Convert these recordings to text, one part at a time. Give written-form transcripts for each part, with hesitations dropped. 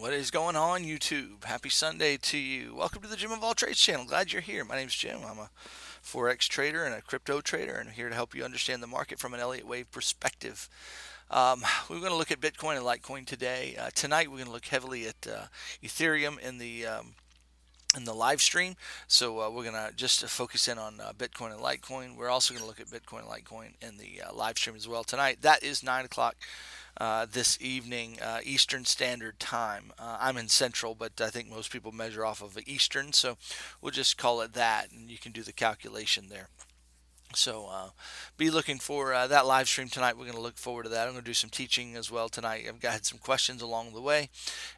What is going on, YouTube? Happy Sunday to you. Welcome to the Jim of All Trades channel. Glad you're here. My name's Jim. I'm a Forex trader and a crypto trader, and I'm here to help you understand the market from an Elliott wave perspective. We're going to look at Bitcoin and Litecoin today. Tonight, we're going to look heavily at Ethereum in the live stream. So we're going to just focus in on Bitcoin and Litecoin. We're also going to look at Bitcoin and Litecoin in the live stream as well tonight. That is 9 o'clock this evening Eastern Standard Time. I'm in Central, but I think most people measure off of Eastern, so we'll just call it that, and you can do the calculation there. So be looking for that live stream tonight. We're going to look forward to that. I'm going to do some teaching as well tonight. I've got some questions along the way,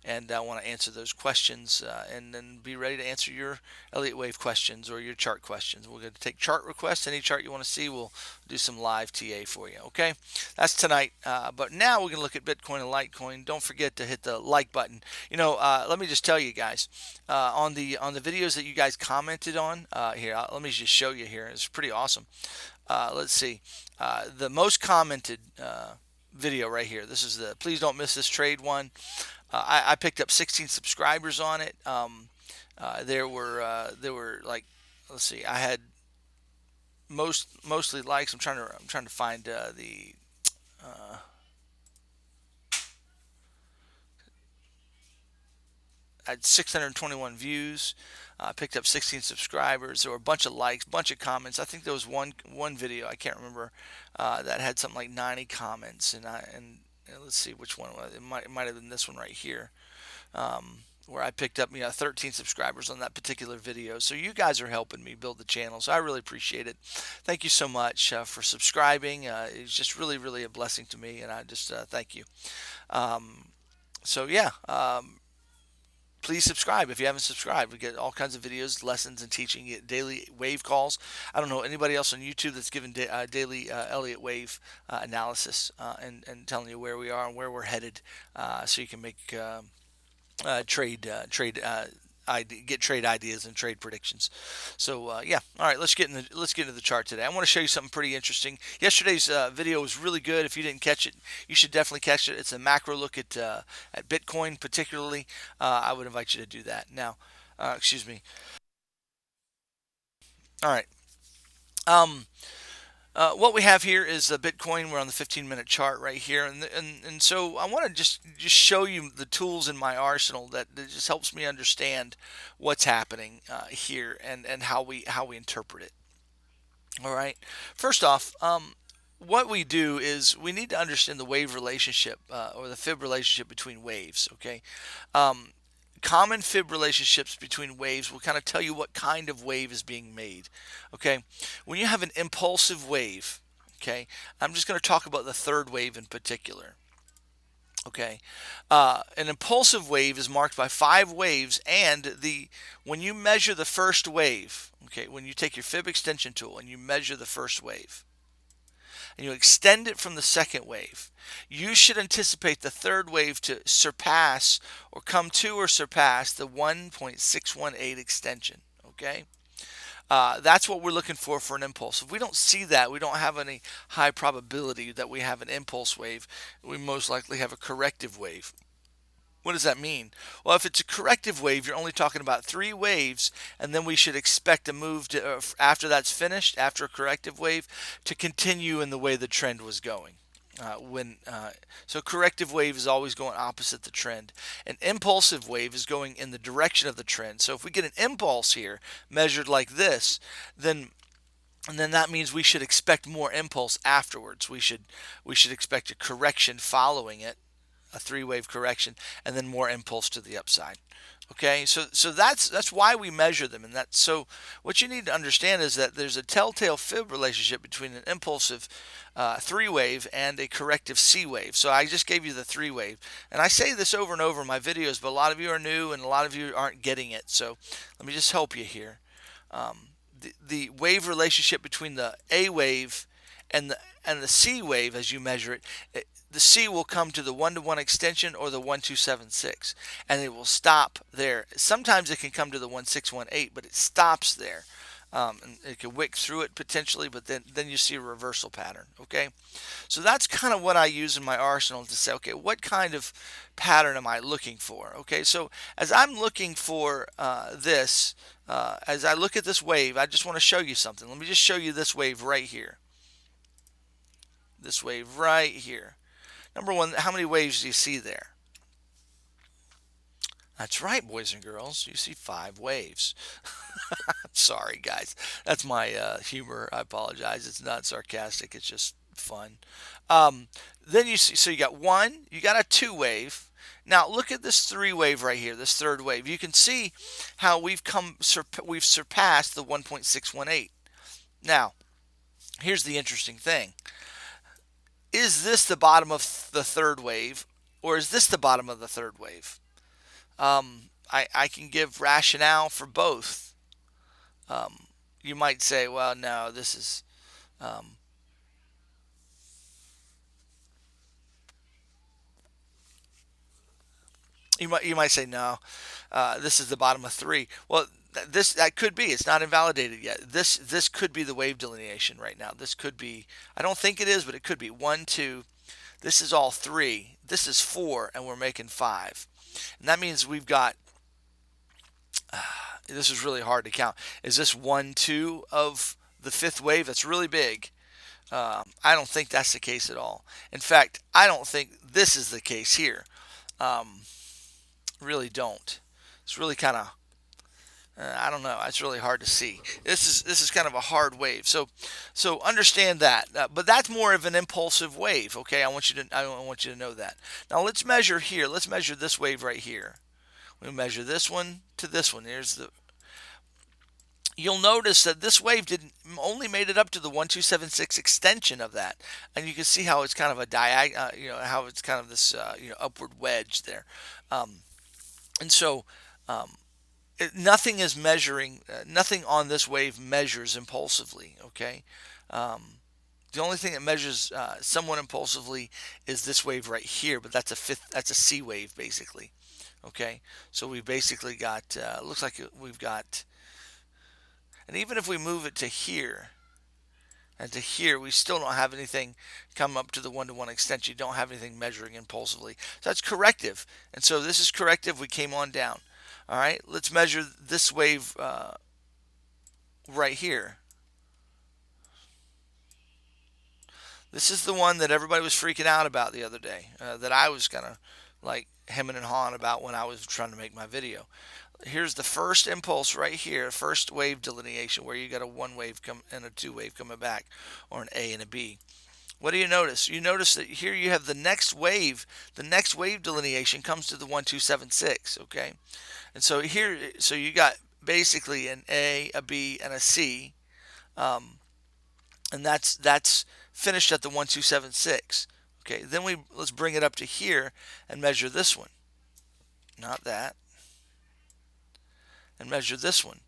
and I want to answer those questions and then be ready to answer your Elliott Wave questions or your chart questions. We're going to take chart requests. Any chart you want to see, we'll do some live TA for you. Okay, that's tonight. But now we're going to look at Bitcoin and Litecoin. Don't forget to hit the like button. Let me just tell you guys on the videos that you guys commented on here. Let me just show you here. It's pretty awesome. Let's see. The most commented video right here. This is the please don't miss this trade one. I picked up 16 subscribers on it. There were like, let's see. I had mostly likes. I'm trying to find the I had 621 views. Picked up 16 subscribers. There were a bunch of likes, bunch of comments. I think there was one video, I can't remember, that had something like 90 comments. And let's see which one it was. It might have been this one right here, where I picked up 13 subscribers on that particular video. So you guys are helping me build the channel, so I really appreciate it. Thank you so much for subscribing. It's just really a blessing to me, and I just thank you. So yeah. Please subscribe if you haven't subscribed. We get all kinds of videos, lessons, and teaching. You get daily wave calls. I don't know anybody else on YouTube that's given daily Elliott wave analysis and telling you where we are and where we're headed, so you can make get trade ideas and trade predictions. So yeah, all right, let's get into the chart today. I want to show you something pretty interesting. Yesterday's video was really good. If you didn't catch it, you should definitely catch it. It's a macro look at Bitcoin, particularly. I would invite you to do that. Now, excuse me. All right. Um, what we have here is Bitcoin. We're on the 15-minute chart right here, and so I want to just show you the tools in my arsenal that just helps me understand what's happening here and how we interpret it. All right. First off, what we do is we need to understand the wave relationship or the fib relationship between waves. Okay. Common fib relationships between waves will kind of tell you what kind of wave is being made. Okay, when you have an impulsive wave, okay, I'm just going to talk about the third wave in particular. Okay, an impulsive wave is marked by 5 waves, and when you measure the first wave, okay, when you take your fib extension tool and you measure the first wave, and you extend it from the second wave, you should anticipate the third wave to surpass or come to or surpass the 1.618 extension. Okay, that's what we're looking for an impulse. If we don't see that, we don't have any high probability that we have an impulse wave. We most likely have a corrective wave. What does that mean? Well, if it's a corrective wave, you're only talking about 3 waves, and then we should expect a move to, after that's finished, after a corrective wave, to continue in the way the trend was going. So corrective wave is always going opposite the trend. An impulsive wave is going in the direction of the trend. So if we get an impulse here measured like this, then that means we should expect more impulse afterwards. We should expect a correction following it, a 3-wave correction, and then more impulse to the upside. Okay, so that's why we measure them, and so what you need to understand is that there's a telltale fib relationship between an impulsive 3-wave and a corrective C wave. So I just gave you the 3-wave, and I say this over and over in my videos, but a lot of you are new and a lot of you aren't getting it. So let me just help you here. The wave relationship between the A wave and the C wave, as you measure it, the C will come to the 1-to-1 extension or the 1276, and it will stop there. Sometimes it can come to the 1618, but it stops there. and it could wick through it potentially, but then you see a reversal pattern. Okay, so that's kind of what I use in my arsenal to say, okay, what kind of pattern am I looking for? Okay, so as I'm looking for this, as I look at this wave, I just want to show you something. Let me just show you this wave right here. This wave right here. Number one, how many waves do you see there? That's right, boys and girls. You see 5 waves. Sorry, guys. That's my humor. I apologize. It's not sarcastic. It's just fun. Then you see, so you got 1, you got a 2 wave. Now look at this 3 wave right here, this 3rd wave. You can see how we've surpassed the 1.618. Now, here's the interesting thing. Is this the bottom of the 3rd wave, or is this the bottom of the 3rd wave? I can give rationale for both. You might say, well, no, this is. Um, you might say no, this is the bottom of 3. Well, that could be. It's not invalidated yet. This could be the wave delineation right now. This could be. I don't think it is, but it could be 1, 2. This is all 3. This is 4, and we're making 5, and that means we've got. This is really hard to count. Is this 1, 2 of the 5th wave? That's really big. I don't think that's the case at all. In fact, I don't think this is the case here. Um, really don't. It's really kind of I don't know. It's really hard to see. This is kind of a hard wave. So understand that. But that's more of an impulsive wave. Okay, I want you to know that. Now let's measure here. Let's measure this wave right here. We measure this one to this one. Here's the. You'll notice that this wave didn't only made it up to the 1276 extension of that, and you can see how it's kind of a how it's kind of this upward wedge there, and so nothing is measuring, nothing on this wave measures impulsively. Okay, the only thing that measures somewhat impulsively is this wave right here, but that's a C wave basically. Okay, so we basically got looks like we've got. And even if we move it to here and to here, we still don't have anything come up to the one-to-one extension. You don't have anything measuring impulsively. So that's corrective. And so this is corrective. We came on down. All right, let's measure this wave right here. This is the one that everybody was freaking out about the other day, that I was kind of like hemming and hawing about when I was trying to make my video. Here's the first impulse right here, first wave delineation, where you got a 1 wave and a 2 wave coming back, or an A and a B. What do you notice? You notice that here you have the next wave. The next wave delineation comes to the 1276. Okay, and so here, so you got basically an A, a B, and a C, and that's finished at the 1276. Okay, then let's bring it up to here and measure this one. Not that. And measure this one.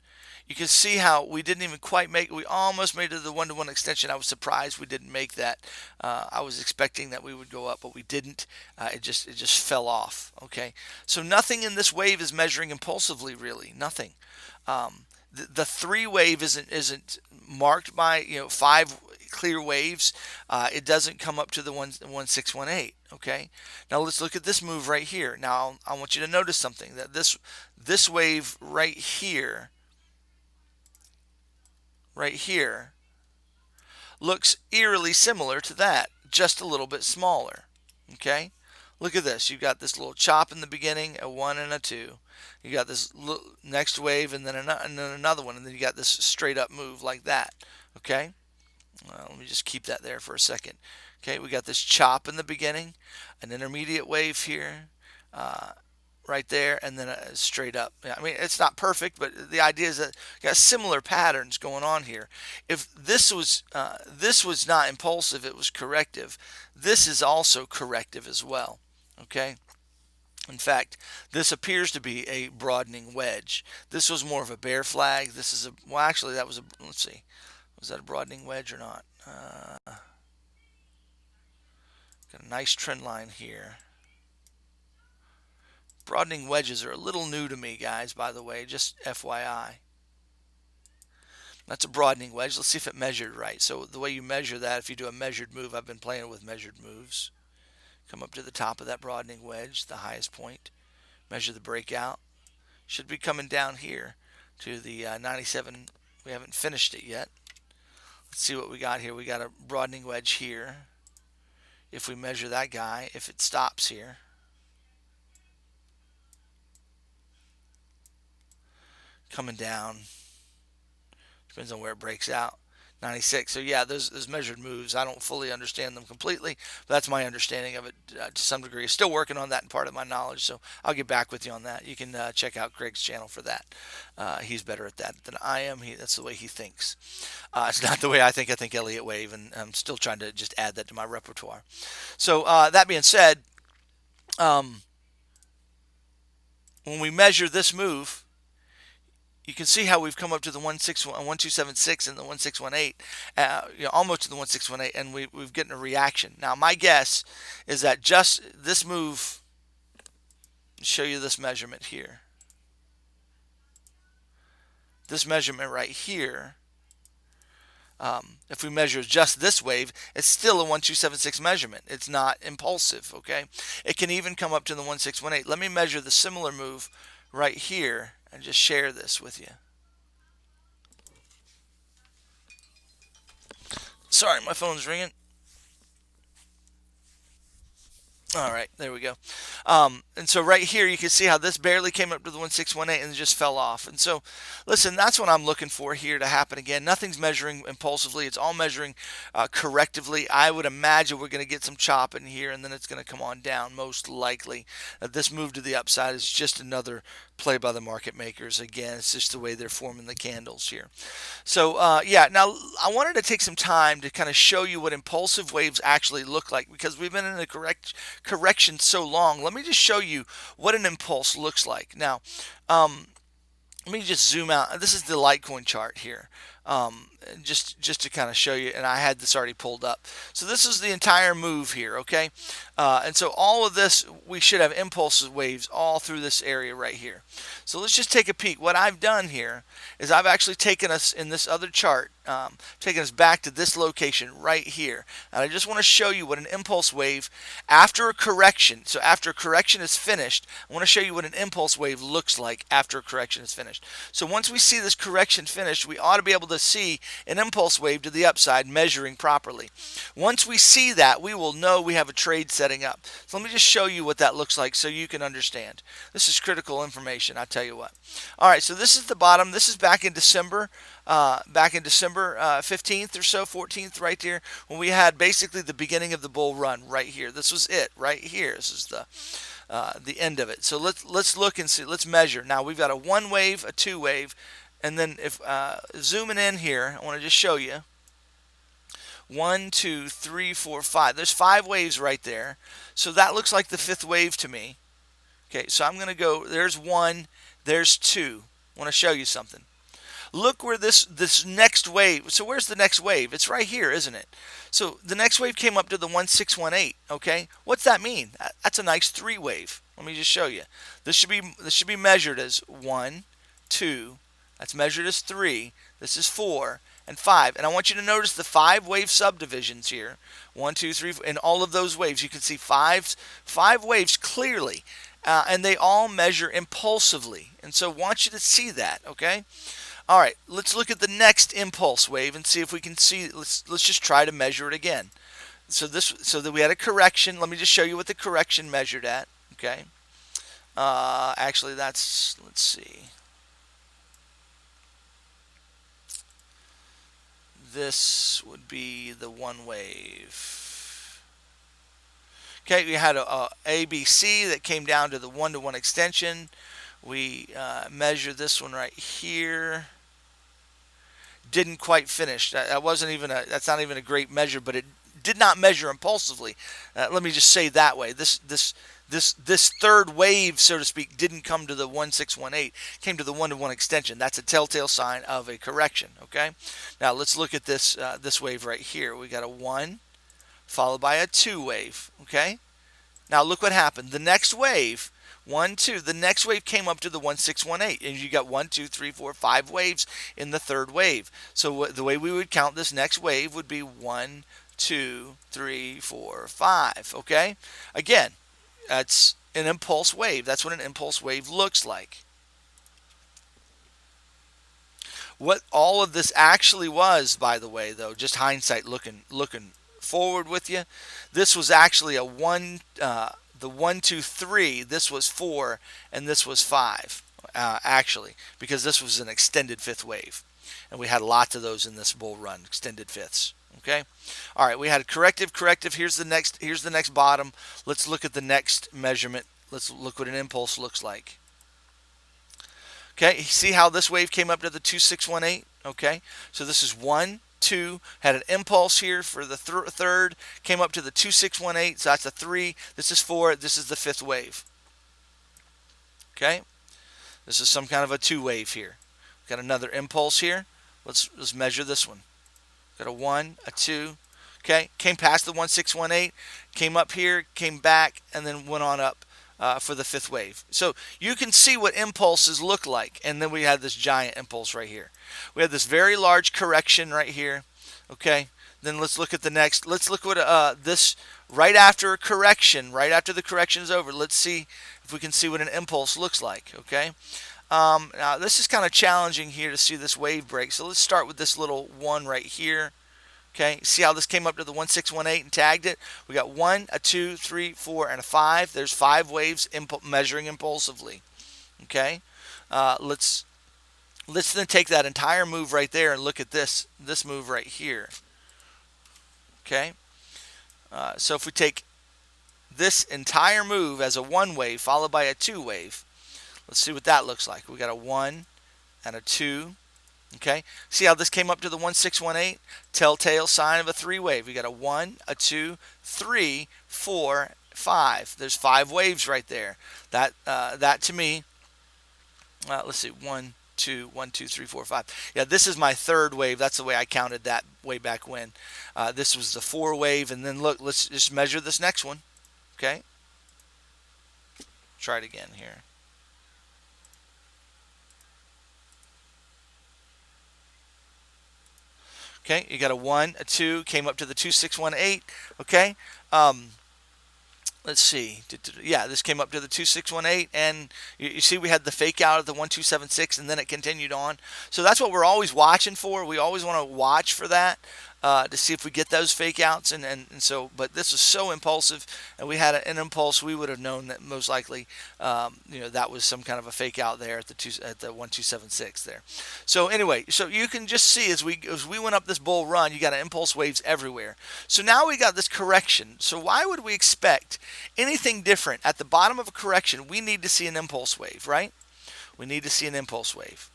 You can see how we didn't even quite make it. We almost made it to the one-to-one extension. I was surprised we didn't make that. I was expecting that we would go up, but we didn't. It just fell off. Okay, so nothing in this wave is measuring impulsively, really. Nothing. The 3 wave isn't marked by 5 clear waves. It doesn't come up to the 1618. Okay, now let's look at this move right here. Now I want you to notice something, that this wave right here looks eerily similar to that, just a little bit smaller. Okay, look at this. You've got this little chop in the beginning, a 1 and a 2. You got this next wave, and then another one, and then you got this straight up move like that. Okay, well, let me just keep that there for a second. Okay, we got this chop in the beginning, an intermediate wave here, right there, and then a straight up. I mean, it's not perfect, but the idea is that you got similar patterns going on here. If this was not impulsive, it was corrective. This is also corrective as well. Okay. In fact, this appears to be a broadening wedge. This was more of a bear flag. This is well, actually, that was let's see. Was that a broadening wedge or not? Got a nice trend line here. Broadening wedges are a little new to me, guys, by the way, just FYI. That's a broadening wedge. Let's see if it measured right. So the way you measure that, if you do a measured move, I've been playing with measured moves. Come up to the top of that broadening wedge, the highest point. Measure the breakout. Should be coming down here to the 97. We haven't finished it yet. Let's see what we got here. We got a broadening wedge here. If we measure that guy, if it stops here, coming down, depends on where it breaks out. 96. So yeah, those measured moves, I don't fully understand them completely, but that's my understanding of it to some degree. Still working on that in part of my knowledge, so I'll get back with you on that. You can check out Craig's channel for that. He's better at that than I am. That's the way he thinks. It's not the way I think. I think Elliott Wave, and I'm still trying to just add that to my repertoire. So that being said, um, when we measure this move, you can see how we've come up to the 1276 and the 1618, almost to the 1618, and we've gotten a reaction. Now, my guess is that just this move, show you this measurement here. This measurement right here, if we measure just this wave, it's still a 1276 measurement. It's not impulsive, okay? It can even come up to the 1618. Let me measure the similar move right here and just share this with you. Sorry, my phone's ringing. All right, there we go. And so right here, you can see how this barely came up to the 1618 and just fell off. And so, listen, that's what I'm looking for here to happen again. Nothing's measuring impulsively. It's all measuring correctively. I would imagine we're going to get some chop in here, and then it's going to come on down, most likely. This move to the upside is just another play by the market makers. Again, it's just the way they're forming the candles here. So, yeah, now I wanted to take some time to kind of show you what impulsive waves actually look like, because we've been in a correction so long. Let me just show you what an impulse looks like. Now, let me just zoom out. This is the Litecoin chart here. Just to kind of show you, and I had this already pulled up. So this is the entire move here, okay? And so all of this, we should have impulse waves all through this area right here. So let's just take a peek. What I've done here is I've actually taken us in this other chart, taken us back to this location right here. And I just want to show you what an impulse wave after a correction, so after a correction is finished, I want to show you what an impulse wave looks like after a correction is finished. So once we see this correction finished, we ought to be able to see an impulse wave to the upside measuring properly. Once we see that, we will know we have a trade setting up. So let me just show you what that looks like so you can understand. This is critical information, I tell you what. All right, so this is the bottom. This is back in December 15th or so, 14th, right there, when we had basically the beginning of the bull run right here. This was it right here. This is the end of it. So let's look and see. Let's measure. Now we've got a one wave, a two wave, and then if zooming in here, I want to just show you. 1, 2, 3, 4, 5. There's 5 waves right there. So that looks like the 5th wave to me. Okay, so I'm going to go, there's 1, there's 2. I want to show you something. Look where this next wave, so where's the next wave? It's right here, isn't it? So the next wave came up to the 1618, okay? What's that mean? That's a nice 3 wave. Let me just show you. This should be measured as 1, 2, that's measured as 3, this is 4, and 5. And I want you to notice the 5 wave subdivisions here. 1, 2, 3, 4, and all of those waves. You can see five waves clearly. And they all measure impulsively. And so I want you to see that, okay? All right, let's look at the next impulse wave and see if we can see. Let's just try to measure it again. So that we had a correction. Let me just show you what the correction measured at, okay? Actually, let's see. This would be the one wave. Okay, we had a ABC that came down to the 1-to-1 extension. We measured this one right here. Didn't quite finish. That's not even a great measure, but it did not measure impulsively. Let me just say that way. This third wave, so to speak, didn't come to the 1618. Came to the 1-to-1 extension. That's a telltale sign of a correction. Okay. Now let's look at this wave right here. We got a 1 followed by a 2 wave. Okay. Now look what happened. The next wave 1, 2. The next wave came up to the 1618, and you got 1, 2, 3, 4, 5 waves in the third wave. So the way we would count this next wave would be 1, 2, 3, 4, 5. Okay? Again, that's an impulse wave. That's what an impulse wave looks like. What all of this actually was, by the way, though, just hindsight looking forward with you, this was actually a one, the 1, 2, 3. This was 4, and this was 5, actually, because this was an extended fifth wave, and we had lots of those in this bull run, extended fifths. Okay, all right. We had corrective, corrective. Here's the next. Here's the next bottom. Let's look at the next measurement. Let's look what an impulse looks like. Okay, see how this wave came up to the 2618? Okay, so this is 1, 2, had an impulse here for the third, came up to the 2618, so that's a 3. This is 4, this is the fifth wave. Okay, this is some kind of a 2 wave here. Got another impulse here. Let's measure this one. Got a 1, a 2. Okay, came past the 1618, came up here, came back, and then went on up for the fifth wave. So you can see what impulses look like. And then we had this giant impulse right here. We had this very large correction right here. Okay, then let's look at the next. Let's look what this right after a correction, right after the correction is over. Let's see if we can see what an impulse looks like. Okay. Now this is kind of challenging here to see this wave break. So let's start with this little one right here. Okay, see how this came up to the 1618 and tagged it? We got 1, a 2, 3, 4, and a 5. There's 5 waves measuring impulsively. Okay, let's then take that entire move right there and look at this move right here. Okay, so if we take this entire move as a 1 wave followed by a 2 wave, let's see what that looks like. We got a 1 and a 2. Okay, see how this came up to the 1618? Telltale sign of a 3 wave. We got a 1, a 2, 3, 4, 5. There's 5 waves right there. That to me, let's see, 1, 2, 1, 2, 3, 4, 5. Yeah, this is my third wave. That's the way I counted that way back when. This was the 4 wave, and then look, let's just measure this next one. Okay, try it again here. Okay, you got a 1, a 2, came up to the 2618. Okay, let's see. Yeah, this came up to the 2618, and you see we had the fake out of the 1276, and then it continued on. So that's what we're always watching for. We always want to watch for that to see if we get those fake outs. And so, but this was so impulsive, and we had an impulse. We would have known that most likely, that was some kind of a fake out there at the 1276 there. So anyway, so you can just see as we went up this bull run, you got an impulse waves everywhere. So now we got this correction. So why would we expect anything different? At the bottom of a correction, we need to see an impulse wave, right? We need to see an impulse wave.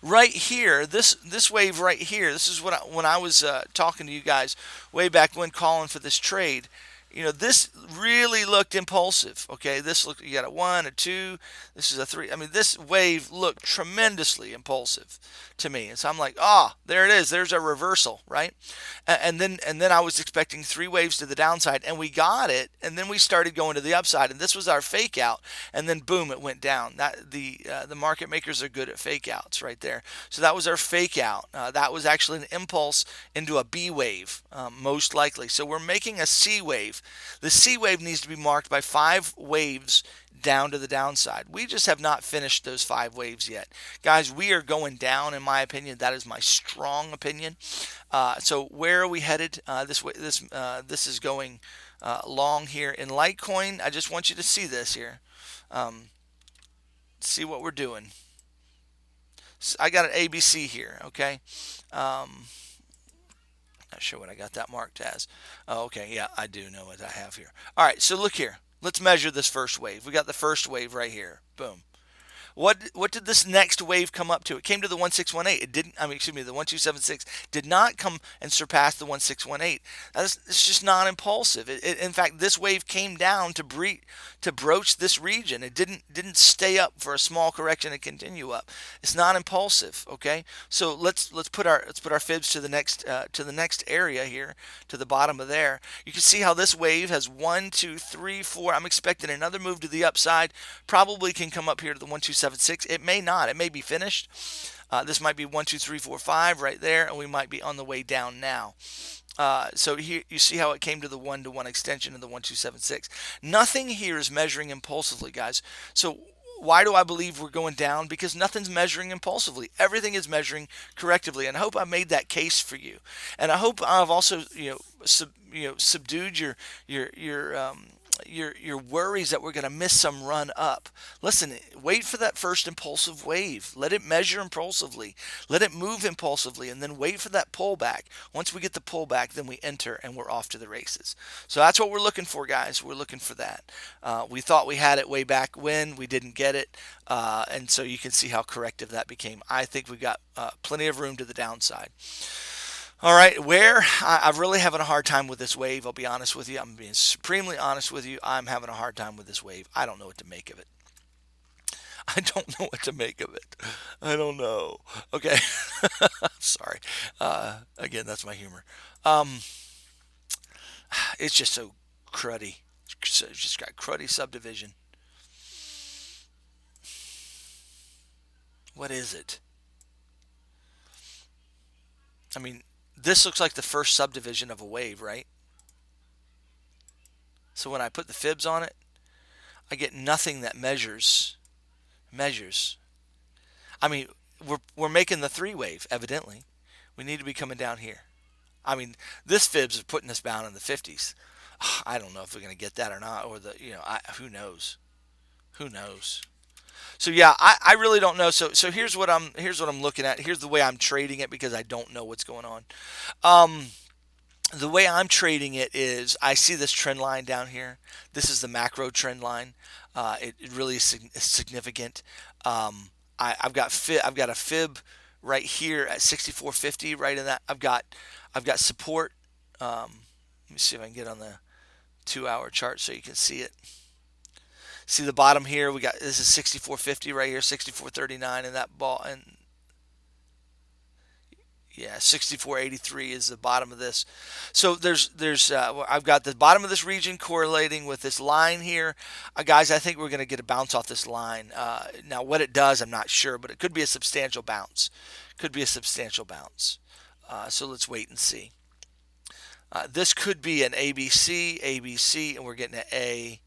Right here, this wave right here, this is what when I was talking to you guys way back when calling for this trade. This really looked impulsive. Okay, you got a 1, a 2, this is a 3. I mean, this wave looked tremendously impulsive to me. And so I'm like, there it is. There's a reversal, right? And then I was expecting 3 waves to the downside, and we got it. And then we started going to the upside, and this was our fake out. And then boom, it went down. The market makers are good at fake outs right there. So that was our fake out. That was actually an impulse into a B wave, most likely. So we're making a C wave. The C wave needs to be marked by 5 waves down to the downside. We just have not finished those 5 waves yet. Guys, we are going down, in my opinion. That is my strong opinion. So where are we headed? This is going long here in Litecoin. I just want you to see this here. See what we're doing. So I got an ABC here, okay? Not sure what I got that marked as. Oh, okay, yeah, I do know what I have here. All right, so look here. Let's measure this first wave. We got the first wave right here. Boom. What did this next wave come up to? It came to the 1618. It didn't. I mean, excuse me, the 1276 did not come and surpass the 1618. It's just non-impulsive. In fact, this wave came down to broach this region. It didn't stay up for a small correction and continue up. It's non-impulsive. Okay, so let's put our fibs to the next area here, to the bottom of there. You can see how this wave has 1, 2, 3, 4. I'm expecting another move to the upside. Probably can come up here to the 1276. It may not. It may be finished. This might be 1, 2, 3, 4, 5 right there, and we might be on the way down now. So here you see how it came to the 1-to-1 extension of the 1276. Nothing here is measuring impulsively, guys. So why do I believe we're going down? Because nothing's measuring impulsively. Everything is measuring correctively. And I hope I made that case for you. And I hope I've also subdued your worries that we're going to miss some run up. Listen, wait for that first impulsive wave. Let it measure impulsively. Let it move impulsively, and then wait for that pullback. Once we get the pullback, then we enter and we're off to the races. So that's what we're looking for, guys. We're looking for that. We thought we had it way back when. We didn't get it. And so you can see how corrective that became. I think we've got plenty of room to the downside. All right, where I'm really having a hard time with this wave, I'll be honest with you. I'm being supremely honest with you. I'm having a hard time with this wave. I don't know what to make of it. I don't know what to make of it. I don't know. Okay. Sorry. Again, that's my humor. Um, it's just so cruddy. It's just got cruddy subdivision. What is it? I mean, this looks like the first subdivision of a wave, right? So when I put the fibs on it, I get nothing that measures. I mean, we're making the three wave, evidently. We need to be coming down here. I mean, this fibs is putting us down in the 50s. I don't know if we're going to get that or not, or who knows? Who knows? So yeah, I really don't know. So here's what I'm looking at. Here's the way I'm trading it because I don't know what's going on. Um, the way I'm trading it is I see this trend line down here. This is the macro trend line. It really is significant. I've got a fib right here at 64.50. Right in that I've got support. Let me see if I can get on the 2-hour chart so you can see it. See the bottom here? We got this is 64.50 right here, 64.39 in that ball, and yeah, 64.83 is the bottom of this. So I've got the bottom of this region correlating with this line here. Guys, I think we're going to get a bounce off this line. Now, what it does, I'm not sure, but it could be a substantial bounce. Could be a substantial bounce. So let's wait and see. This could be an ABC, and we're getting an A.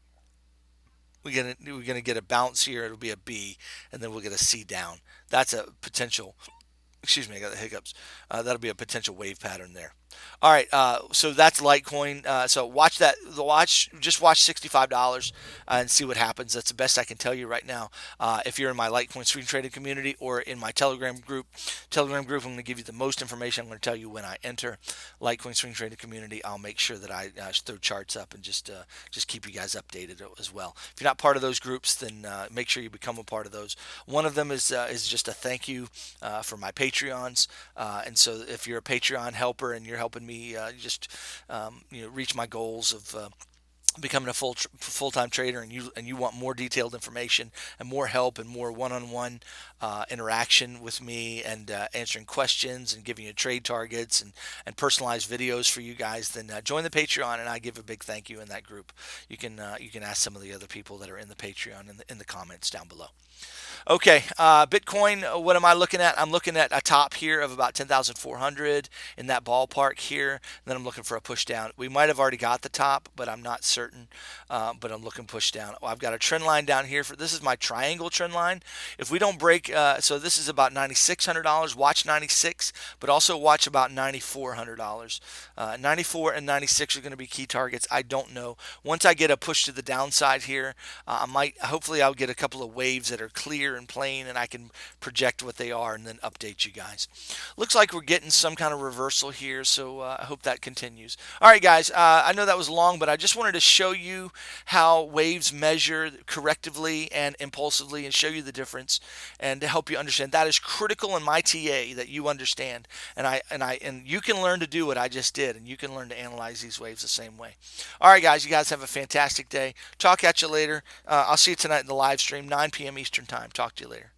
We're gonna get a bounce here. It'll be a B, and then we'll get a C down. That's a potential. Excuse me, I got the hiccups. That'll be a potential wave pattern there. All right, so that's Litecoin. So watch that. Just watch $65 and see what happens. That's the best I can tell you right now. If you're in my Litecoin swing trading community or in my Telegram group, I'm going to give you the most information. I'm going to tell you when I enter Litecoin swing trading community. I'll make sure that I throw charts up and just keep you guys updated as well. If you're not part of those groups, then make sure you become a part of those. One of them is just a thank you for my Patreons, and so if you're a Patreon helper and you're helping me reach my goals of becoming a full-time trader, and you want more detailed information and more help and more one-on-one interaction with me and answering questions and giving you trade targets and personalized videos for you guys, then join the Patreon, and I give a big thank you in that group. You can ask some of the other people that are in the Patreon in the comments down below. Okay, Bitcoin, what am I looking at? I'm looking at a top here of about 10,400 in that ballpark here. And then I'm looking for a push down. We might have already got the top, but I'm not certain. But I'm looking push down. I've got a trend line down here. This is my triangle trend line. If we don't break, so this is about $9,600. Watch 96, but also watch about $9,400. 94 and 96 are going to be key targets. I don't know. Once I get a push to the downside here, hopefully I'll get a couple of waves that are clear clear and plain, and I can project what they are and then update you guys. Looks like we're getting some kind of reversal here, so I hope that continues. All right, guys, I know that was long, but I just wanted to show you how waves measure correctively and impulsively and show you the difference and to help you understand. That is critical in my TA that you understand, and you can learn to do what I just did, and you can learn to analyze these waves the same way. All right, guys, you guys have a fantastic day. Talk at you later. I'll see you tonight in the live stream, 9 p.m. Eastern Time. Talk to you later.